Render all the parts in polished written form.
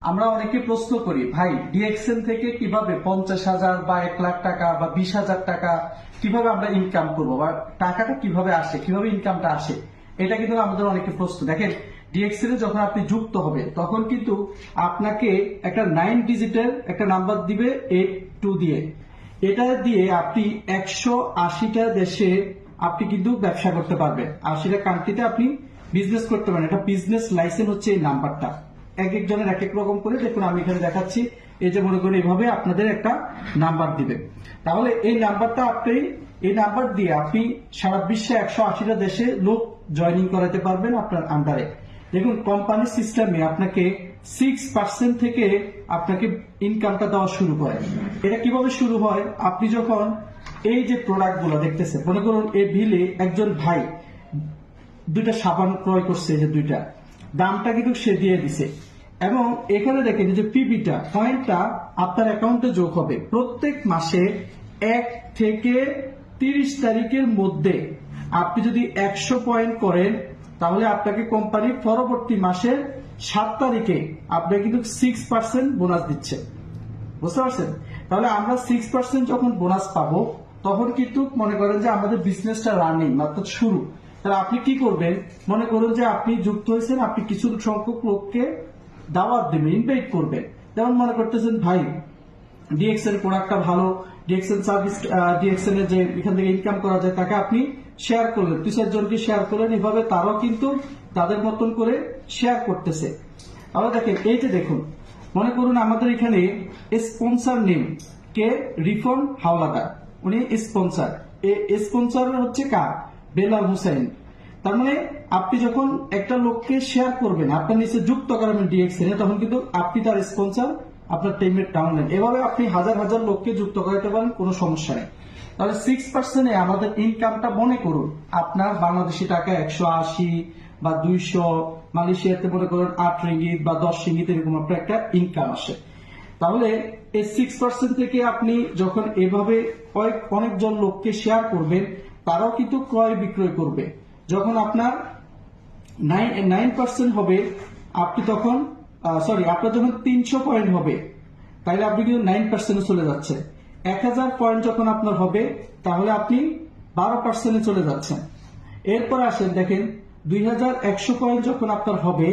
আমরা অনেকে প্রশ্ন করি, ভাই ডিএক্সএন থেকে কিভাবে 50,000 বা 1,00,000 টাকা বা 20,000 টাকা কিভাবে আমরা ইনকাম করবো, বা টাকাটা কিভাবে আসে, কিভাবে ইনকামটা আসে। এটা কিন্তু আমাদের অনেকে প্রশ্ন। দেখেন, ডিএক্সএন এ যখন আপনি যুক্ত হবে তখন কিন্তু আপনাকে একটা 9 ডিজিটের একটা নাম্বার দিবে 82 দিয়ে। এটা দিয়ে আপনি 180টা দেশে আপনি কিন্তু ব্যবসা করতে পারবেন। 80টা কান্ট্রিতে আপনি বিজনেস করতে পারেন। এটা বিজনেস লাইসেন্স হচ্ছে এই নাম্বারটা। এক একজনের এক এক রকম করে, দেখুন আমি এখানে দেখাচ্ছি। এই যে মনে করি এভাবে আপনাদের একটা নাম্বার দিবে। তাহলে এই নাম্বারটা এই নাম্বার দিয়ে আপনি সারা বিশ্বে 180টা দেশে লোক জয়েনিং করাতে পারবেন আপনার আন্ডারে। দেখুন, কোম্পানির সিস্টেমে আপনাকে 6% থেকে আপনাকে ইনকামটা দেওয়া শুরু করে। এটা কিভাবে শুরু হয়? আপনি যখন এই যে প্রোডাক্ট গুলো দেখতেছেন, মনে করুন এই বিলে একজন ভাই 2টা সাবান ক্রয় করছে, যে 2টা দামটা কিন্তু সে দিয়ে দিছে, এবং এখানে দেখেন যে পিবিটা পয়েন্টটা আপনার অ্যাকাউন্টে যোগ হবে প্রত্যেক মাসে 1 থেকে 30 তারিখের মধ্যে। আপনি যদি 100 পয়েন্ট করেন তাহলে আপনাকে কোম্পানি পরবর্তী মাসের 7 তারিখে আপনাকে কিন্তু 6% বোনাস দিচ্ছে। বুঝতে পারছেন? তাহলে আমরা 6% যখন বোনাস পাবো তখন কিন্তু মনে করেন যে আমাদের বিজনেসটা রানিং, অর্থাৎ শুরু। তাহলে আপনি কি করবেন? মনে করুন যে আপনি যুক্ত হয়েছেন, আপনি কিছু সংখ্যক লোককে দাওয়াত দেবেন, ইনভাইট করবেন। যেমন মনে করতেছেন, ভাই ডিএক্সএন প্রোডাক্টটা ভালো, ডিএক্সএন সার্ভিস, ডিএক্সএন এর যে এখান থেকে ইনকাম করা যায় তাকে আপনি শেয়ার করলেন, 2-4 জনকে শেয়ার করলেন। এভাবে তারাও কিন্তু তাদের মতন করে শেয়ার করতেছে। আবার দেখেন, এই যে দেখুন, মনে করুন আমাদের এখানে স্পন্সর নেম কে রিফন হাওলাদার, উনি স্পন্সর। স্পন্সর হচ্ছে কার? বেলাল হুসাইন। তার মানে আপনি যখন একটা লোককে শেয়ার করবেন, আপনার নিচে যুক্ত করাবেন ডিএক্সএন এ, তখন কিন্তু আপনি তার স্পন্সর, আপনার টিমের ডাউনলাইন। এভাবে আপনি হাজার হাজার লোককে যুক্ত করাতে পারেন, কোনো সমস্যা নেই। তাহলে 6% আমাদের ইনকামটা মনে করুন আপনার বাংলাদেশি টাকা 180 বা 200, মালয়েশিয়াতে মনে করুন 8 রিঙ্গিত বা 10 রিঙ্গিত, এরকম আপনার একটা ইনকাম আসে। তাহলে এই 6% থেকে আপনি যখন এভাবে অনেকজন লোককে শেয়ার করবেন, তারাও কিন্তু ক্রয় বিক্রয় করবে। যখন আপনার 9% হবে, আপনি তখন আপনার যখন 300 পয়েন্ট হবে, তাহলে আপনি কিন্তু 9% চলে যাচ্ছে। 1000 পয়েন্ট যখন আপনার হবে, তাহলে আপনি 12% চলে যাচ্ছেন। এরপর আসেন, দেখেন 2100 পয়েন্ট যখন আপনার হবে,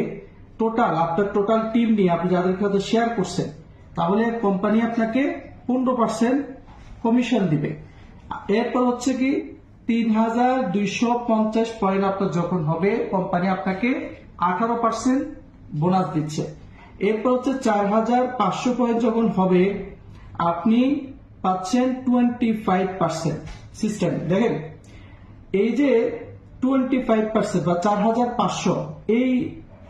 আপনার টোটাল টিম নিয়ে আপনি যাদের সাথে শেয়ার করছেন, তাহলে কোম্পানি আপনাকে 15% কমিশন দিবে। এরপর হচ্ছে কি 3250 পয়েন্ট আপনার যখন হবে, কোম্পানি আপনাকে 18% বোনাস দিচ্ছে। এরপর হচ্ছে 4500 পয়েন্ট যখন হবে, আপনি পাচ্ছেন 25% সিস্টেম। দেখেন, এই যে 25% বা 4500, এই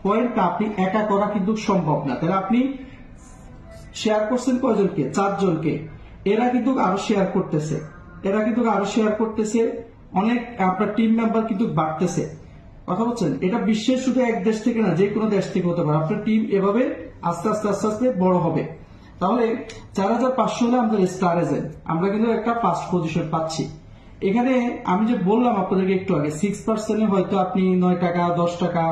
পয়েন্টটা আপনি একা করা কিন্তু সম্ভব না। তাহলে আপনি শেয়ার করছেন কয়জনকে? 4 জনকে। এরা কিন্তু আরো শেয়ার করতেছে, অনেক আপনার টিম মেম্বার কিন্তু বাড়তেছে। কথা বলছেন? এটা বিশ্বের শুধু এক দেশ থেকে না, যে কোনো দেশ থেকে হতে পারে। আপনার টিম এভাবে আস্তে আস্তে আস্তে আস্তে বড় হবে। তাহলে 4500 হলে আমাদের স্টার এজেন্ট, আমরা কিন্তু একটা ফার্স্ট পজিশন পাচ্ছি। এখানে আমি যে বললাম আপনাদেরকে একটু আগে, 6% হয়তো আপনি 9 টাকা 10 টাকা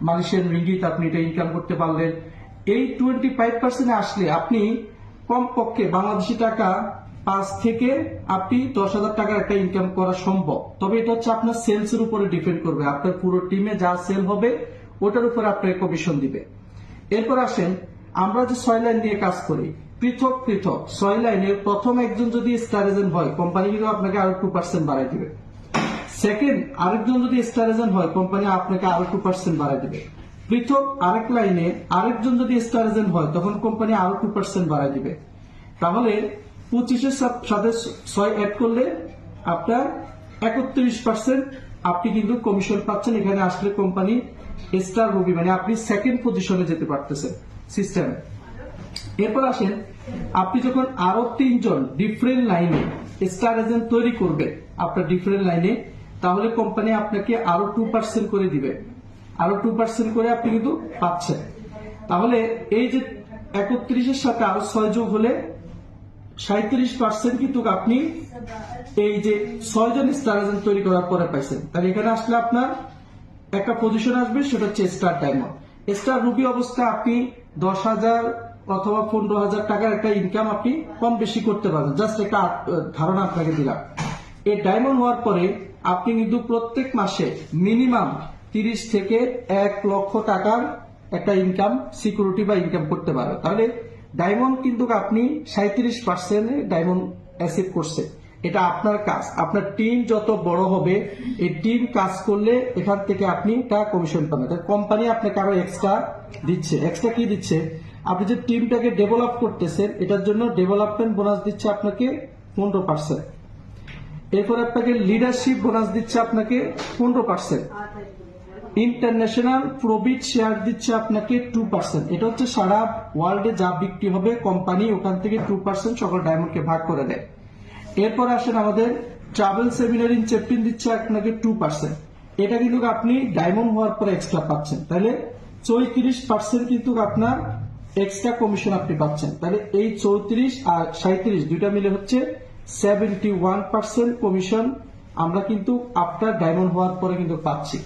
মালয়েশিয়ান রিঙ্গিত আপনি এটা ইনকাম করতে পারলেন। এই 25% আসলে আপনি কমপক্ষে বাংলাদেশি টাকা 5 থেকে আপনি 10,000 টাকার একটা ইনকাম করা সম্ভব। তবে এটা হচ্ছে আপনার সেলস এর উপরে ডিপেন্ড করবে। আপনার পুরো টিমে যা সেল হবে ওটার উপরে আপনাকে কমিশন দিবে। এরপর আসেন, আমরা যে 6 লাইন নিয়ে কাজ করি, পৃথক 6 লাইনের প্রথম একজন যদি স্টার এজেন্ট হয়, কোম্পানি কিন্তু আপনাকে আরো 2% বাড়াই দিবে। সেকেন্ড আরেকজন যদি স্টার এজেন্ট হয়, কোম্পানি আপনাকে আরো 2% বাড়াই দিবে। পৃথক আরেক লাইনে আরেকজন যদি স্টার এজেন্ট হয়, তখন কোম্পানি আরো 2% বাড়াই দিবে। তাহলে 25-এর সাথে 6 অ্যাড করলে আপনার 31% আপনি কিন্তু কমিশন পাচ্ছেন। এখানে আসলে কোম্পানি স্টার রবি, মানে আপনি সেকেন্ড পজিশনে যেতে পারতেছেন সিস্টেমে। এরপর আসেন, আপনি যখন আরো 3 জন ডিফারেন্ট লাইনে স্টার এজেন্ট তৈরি করবে আপনার ডিফারেন্ট লাইনে, তাহলে কোম্পানি আপনাকে আরো 2% করে দিবে। আরো 2% করে আপনি কিন্তু পাচ্ছেন। তাহলে এই যে 31-এর সাথে আরো 6 যোগ হলে 37% কিন্তু আপনি এই যে 6 জন স্টার এজেন্ট তৈরি করার পরে পাইছেন। তাহলে এখানে আসলে আপনার একটা পজিশন আসবে, সেটা হচ্ছে স্টার ডায়মন্ড। স্টার রুবি অবস্থা আপনি 10,000 অথবা 15,000 টাকার একটা ইনকাম আপনি কম বেশি করতে পারবেন। জাস্ট একটা ধারণা আপনাকে দিলাম। এই ডায়মন্ড হওয়ার পরে আপনি কিন্তু প্রত্যেক মাসে মিনিমাম 30 থেকে 1 লক্ষ টাকার একটা ইনকাম সিকিউরিটি বা ইনকাম করতে পারবেন। তাহলে ডায়মন্ড কিন্তু আপনি 37% ডায়মন্ড অ্যাচিভ করছে। এটা আপনার কাজ। আপনার টিম যত বড় হবে, এই টিম কাজ করলে এখান থেকে আপনি টাকা কমিশন পাবেন। কোম্পানি আপনাকে আরো এক্সট্রা দিচ্ছে। এক্সট্রা কি দিচ্ছে? আপনি যে টিমটাকে ডেভেলপ করতেছেন, এটার জন্য ডেভেলপমেন্ট বোনাস দিচ্ছে আপনাকে 15%। এরপর আপনাকে লিডারশিপ বোনাস দিচ্ছে আপনাকে 15%। ইন্টারন্যাশনাল প্রফিট শেয়ার দিচ্ছে আপনাকে 2%। এটা হচ্ছে সারা ওয়ার্ল্ডে যা বিক্রি হবে কোম্পানি ওখান থেকে 2% সকল ডায়মন্ডকে ভাগ করে দেয়। এরপর আসেন আমাদের ট্রাভেল সেমিনার ইন চ্যাপ্টিন দিচ্ছে আপনাকে 2%। এটা কিন্তু আপনি ডায়মন্ড হওয়ার পরে এক্সট্রা পাচ্ছেন। তাহলে 34% কিন্তু আপনার এক্সট্রা কমিশন আপনি পাচ্ছেন। তাহলে এই 34 আর 37 দুইটা মিলে হচ্ছে 71% কমিশন আমরা কিন্তু আফটার ডায়মন্ড হওয়ার পরে কিন্তু পাচ্ছি।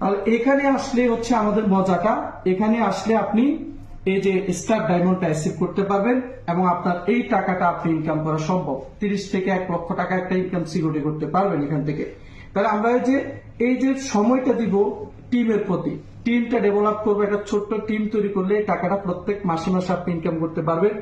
আর এখানে আসলে হচ্ছে আমাদের মজাটা, এখানে আসলে আপনি এই যে স্টার ডায়মন্ডটা অ্যাচিভ করতে পারবেন এবং আপনার এই টাকাটা আপনি ইনকাম করা সম্ভব। 30 থেকে 1 লক্ষ টাকা একটা ইনকাম সিকিউরিটি করতে পারবেন এখান থেকে। তাহলে আমরা এই যে সময়টা দিব টিমের প্রতি, টিমটা ডেভেলপ করবো, একটা ছোট্ট টিম তৈরি করলে টাকাটা প্রত্যেক মাসে মাসে আপনি ইনকাম করতে পারবেন।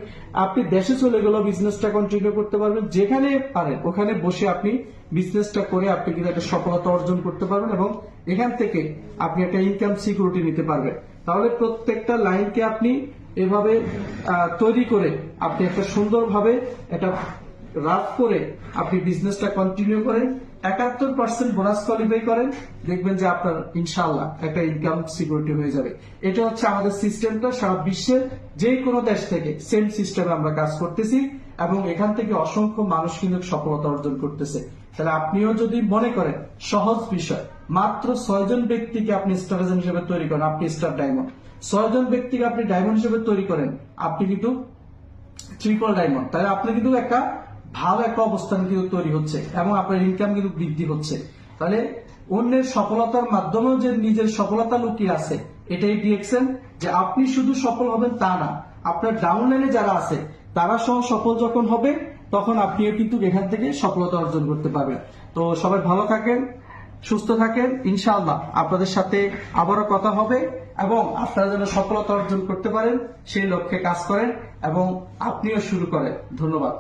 আপনি দেশে চলে গেলেও বিজনেসটা কন্টিনিউ করতে পারবেন। যেখানে পারেন ওখানে বসে আপনি বিজনেসটা করে আপনি কিন্তু একটা সফলতা অর্জন করতে পারবেন এবং এখান থেকে আপনি একটা ইনকাম সিকিউরিটি নিতে পারবেন। তাহলে প্রত্যেকটা লাইনকে আপনি এভাবে তৈরি করে আপনি একটা সুন্দরভাবে এটা রাফ করে আপনি বিজনেসটা কন্টিনিউ করেন, 71% বোনাস কোয়ালিফাই করেন, দেখবেন যে আপনার ইনশাআল্লাহ একটা ইনকাম সিকিউরিটি হয়ে যাবে। এটা হচ্ছে আমাদের সিস্টেমটা। সারা বিশ্বের যে কোনো দেশ থেকে সেম সিস্টেমে আমরা কাজ করতেছি এবং এখান থেকে অসংখ্য মানুষ কিন্তু সফলতা অর্জন করতেছে। তাহলে আপনিও যদি মনে করেন সহজ বিষয়, মাত্র 6 জন ব্যক্তিকে আপনি স্টার এজেন্ট হিসেবে তৈরি করেন, আপনি স্টার ডায়মন্ড। 6 জন ব্যক্তিকে আপনি ডায়মন্ড হিসেবে তৈরি করেন, আপনি কিন্তু ট্রিপল ডায়মন্ড। তাহলে আপনি কিন্তু একটা ভালো একটা অবস্থান কিন্তু তৈরি হচ্ছে এবং আপনার ইনকাম কিন্তু বৃদ্ধি হচ্ছে। তাহলে অন্যের সফলতার মাধ্যমেও যে নিজের সফলতা লুকিয়ে আছে, এটাই ডিএক্সএন। যে আপনি শুধু সফল হবেন তা না, আপনার ডাউনলাইনে যারা আছে তারা সহ সফল যখন হবে তখন আপনিও কিন্তু এখান থেকে সফলতা অর্জন করতে পারবেন। তো সবাই ভালো থাকেন, সুস্থ থাকেন। ইনশাআল্লাহ আপনাদের সাথে আবারও কথা হবে এবং আপনারা যেন সফলতা অর্জন করতে পারেন সেই লক্ষ্যে কাজ করেন এবং আপনিও শুরু করেন। ধন্যবাদ।